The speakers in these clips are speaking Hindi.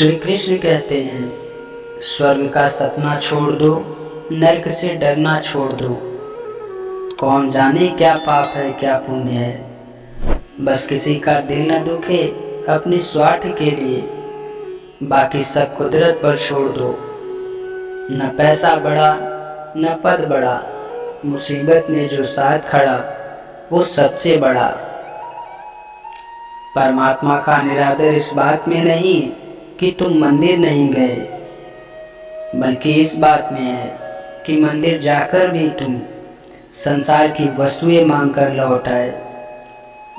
श्री कृष्ण कहते हैं, स्वर्ग का सपना छोड़ दो, नरक से डरना छोड़ दो। कौन जाने क्या पाप है क्या पुण्य है, बस किसी का दिल न दुखे अपने स्वार्थ के लिए, बाकी सब कुदरत पर छोड़ दो। न पैसा बड़ा न पद बड़ा, मुसीबत में जो साथ खड़ा वो सबसे बड़ा। परमात्मा का निरादर इस बात में नहीं कि तुम मंदिर नहीं गए, बल्कि इस बात में है कि मंदिर जाकर भी तुम संसार की वस्तुएं मांगकर लौट आए।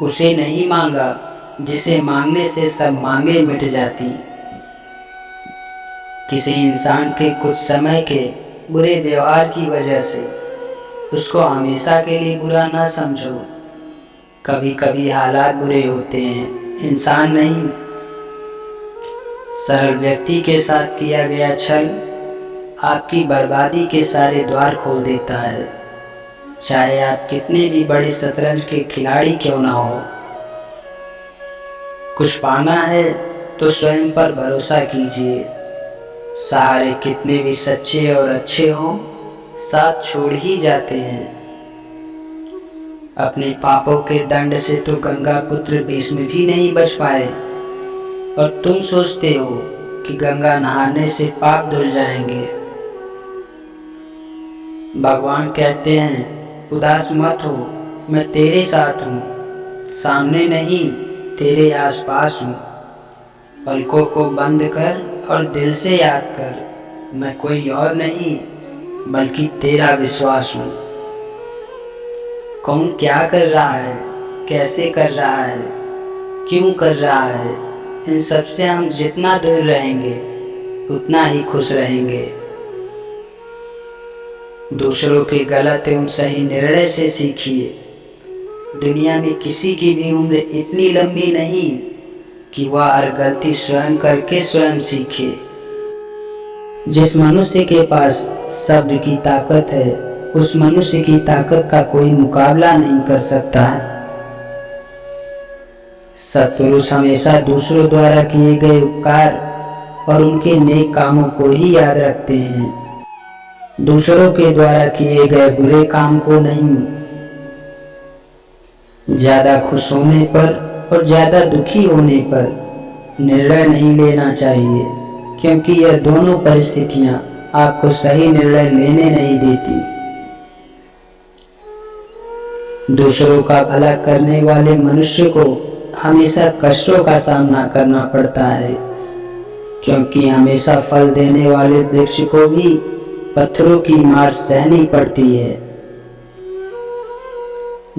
उसे नहीं मांगा जिसे मांगने से सब मांगे मिट जाती। किसी इंसान के कुछ समय के बुरे व्यवहार की वजह से उसको हमेशा के लिए बुरा ना समझो। कभी कभी हालात बुरे होते हैं, इंसान नहीं। सरल व्यक्ति के साथ किया गया छल आपकी बर्बादी के सारे द्वार खोल देता है, चाहे आप कितने भी बड़े शतरंज के खिलाड़ी क्यों ना हो। कुछ पाना है तो स्वयं पर भरोसा कीजिए। सहारे कितने भी सच्चे और अच्छे हों, साथ छोड़ ही जाते हैं। अपने पापों के दंड से तो गंगा पुत्र भीष्म भी नहीं बच पाए, और तुम सोचते हो कि गंगा नहाने से पाप धुल जाएंगे। भगवान कहते हैं, उदास मत हो, मैं तेरे साथ हूँ, सामने नहीं तेरे आसपास हूँ। पलकों को बंद कर और दिल से याद कर, मैं कोई और नहीं बल्कि तेरा विश्वास हूँ। कौन क्या कर रहा है, कैसे कर रहा है, क्यों कर रहा है, इन सब से हम जितना दूर रहेंगे उतना ही खुश रहेंगे। दूसरों के गलत एवं सही निर्णय से सीखिए। दुनिया में किसी की भी उम्र इतनी लंबी नहीं कि वह हर गलती स्वयं करके स्वयं सीखे। जिस मनुष्य के पास शब्द की ताकत है, उस मनुष्य की ताकत का कोई मुकाबला नहीं कर सकता है। सत्पुरुष हमेशा दूसरों द्वारा किए गए उपकार और उनके नेक कामों को ही याद रखते हैं, दूसरों के द्वारा किए गए बुरे काम को नहीं। ज्यादा खुश होने पर और ज्यादा दुखी होने पर निर्णय नहीं लेना चाहिए, क्योंकि यह दोनों परिस्थितियां आपको सही निर्णय लेने नहीं देती। दूसरों का भला करने वाले मनुष्य को हमेशा कष्टों का सामना करना पड़ता है, क्योंकि हमेशा फल देने वाले वृक्ष को भी पत्थरों की मार सहनी पड़ती है।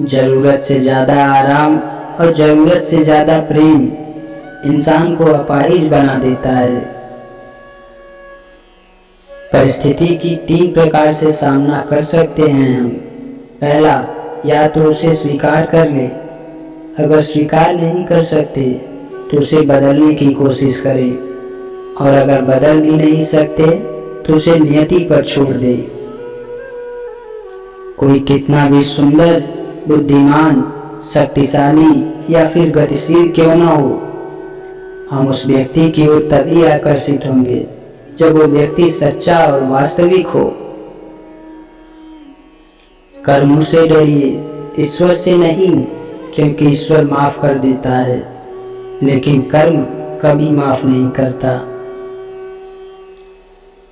जरूरत से ज्यादा आराम और जरूरत से ज्यादा प्रेम इंसान को अपाहिज बना देता है। परिस्थिति की 3 प्रकार से सामना कर सकते हैं हम। पहला, या तो उसे स्वीकार कर ले, अगर स्वीकार नहीं कर सकते तो उसे बदलने की कोशिश करें, और अगर बदल भी नहीं सकते तो उसे नियति पर छोड़ दे। कोई कितना भी सुंदर, बुद्धिमान, शक्तिशाली या फिर गतिशील क्यों ना हो, हम उस व्यक्ति की ओर तभी आकर्षित होंगे जब वो व्यक्ति सच्चा और वास्तविक हो। कर्मों से डरिए, ईश्वर से नहीं, क्योंकि ईश्वर माफ कर देता है, लेकिन कर्म कभी माफ नहीं करता।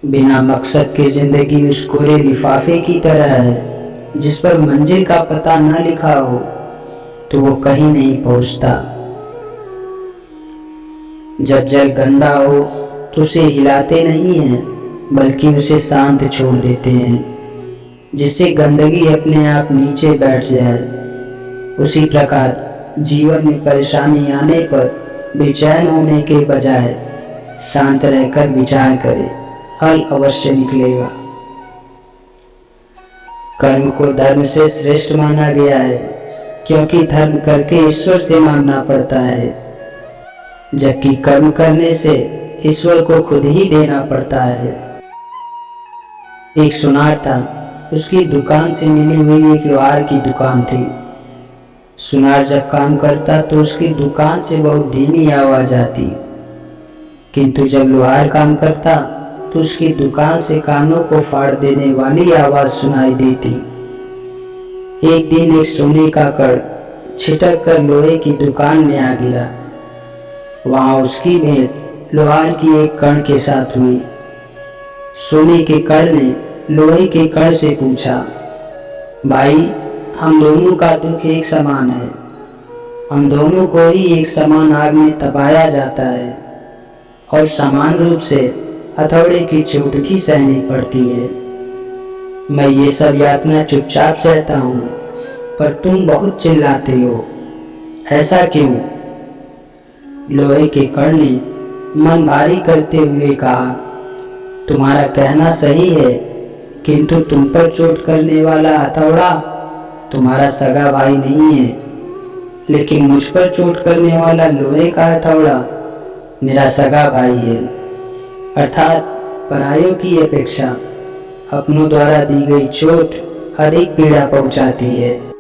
बिना मकसद की जिंदगी उस कोरे लिफाफे की तरह है जिस पर मंजिल का पता न लिखा हो तो वो कहीं नहीं पहुंचता। जब जल गंदा हो तो उसे हिलाते नहीं हैं, बल्कि उसे शांत छोड़ देते हैं, जिससे गंदगी अपने आप नीचे बैठ जाए। उसी प्रकार जीवन में परेशानी आने पर बेचैन होने के बजाय शांत रहकर विचार करें, हल अवश्य निकलेगा। कर्म को धर्म से श्रेष्ठ माना गया है, क्योंकि धर्म करके ईश्वर से मांगना पड़ता है, जबकि कर्म करने से ईश्वर को खुद ही देना पड़ता है। एक सुनार था, उसकी दुकान से मिली हुई एक लोहार की दुकान थी। सुनार जब काम करता तो उसकी दुकान से बहुत धीमी आवाज आती। किंतु जब लोहार काम करता तो उसकी दुकान से कानों को फाड़ देने वाली आवाज सुनाई देती। एक दिन एक सोने का कड़ छिटक कर लोहे की दुकान में आ गिरा। वहां उसकी भेंट लोहार की एक कण के साथ हुई। सोने के कड़ ने लोहे के कण से पूछा, भाई, हम दोनों का दुख एक समान है। हम दोनों को ही एक समान आग में तपाया जाता है और समान रूप से हथौड़े की चोट भी सहनी पड़ती है। मैं ये सब यातना चुपचाप सहता हूँ, पर तुम बहुत चिल्लाते हो, ऐसा क्यों? लोहे के कण ने मन भारी करते हुए कहा, तुम्हारा कहना सही है, किंतु तुम पर चोट करने वाला हथौड़ा तुम्हारा सगा भाई नहीं है, लेकिन मुझ पर चोट करने वाला लोहे का हथौड़ा मेरा सगा भाई है। अर्थात परायों की अपेक्षा अपनों द्वारा दी गई चोट अधिक पीड़ा पहुंचाती है।